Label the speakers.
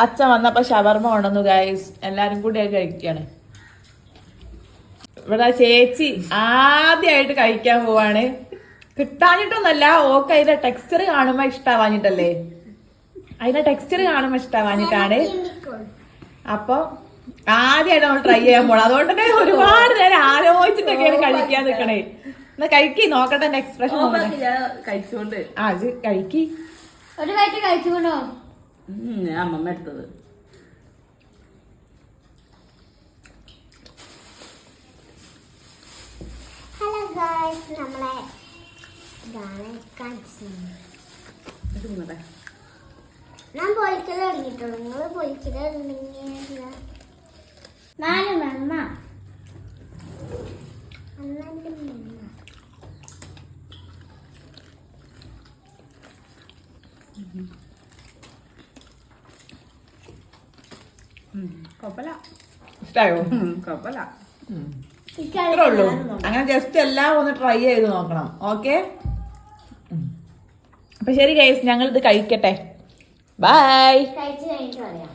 Speaker 1: അച്ഛൻ വന്നപ്പോ ഷവർമ കൊണ്ടുവന്നു ഗൈസ്. എല്ലാരും കൂടി അത് കഴിക്കാണ്. ഇവിടെ ചേച്ചി ആദ്യമായിട്ട് കഴിക്കാൻ പോവാണ്. കിട്ടാഞ്ഞിട്ടൊന്നല്ല, ഓക്ക് അതിന്റെ ടെക്സ്ചർ കാണുമ്പോ ഇഷ്ടാവാഞ്ഞിട്ടല്ലേ, അതിന്റെ ടെക്സ്ചർ കാണുമ്പോ ഇഷ്ടാവാഞ്ഞിട്ടാണ്. അപ്പൊ ആദ്യമായിട്ട് നമ്മൾ ട്രൈ ചെയ്യാൻ പോണം. അതുകൊണ്ട് തന്നെ ഒരുപാട് നേരം ആലോചിച്ചിട്ടൊക്കെയാണ് കഴിക്കാൻ നിക്കണേ. എന്നാ കഴിക്കി നോക്കട്ടെ എന്റെ എക്സ്പ്രഷൻ
Speaker 2: കഴിച്ചോണ്ട്
Speaker 1: അത് കഴിക്കി.
Speaker 3: ഒരു വയറ്റ് കഴിച്ചുകൊണ്ടോ
Speaker 2: അമ്മമ്മ എടുത്തത്.
Speaker 3: ഹലോ ഗായ്സ്, നമ്മളെ ഞാൻ പൊളിക്കൽ തുടങ്ങിയിട്ടുള്ളൂ. നിങ്ങൾ പൊളിക്കലുണ്ടെങ്കിൽ നാലും അമ്മ
Speaker 1: ഇഷ്ടായോ?
Speaker 2: കുഴപ്പമില്ല.
Speaker 1: ഇത്രേ ഉള്ളൂ. അങ്ങനെ ജസ്റ്റ് എല്ലാം ഒന്ന് ട്രൈ ചെയ്ത് നോക്കണം. ഓക്കെ, അപ്പൊ ശരി ഗൈസ്, ഞങ്ങൾ ഇത് കഴിക്കട്ടെ. ബൈ.
Speaker 3: കഴിച്ചു കഴിഞ്ഞിട്ട് പറയാം.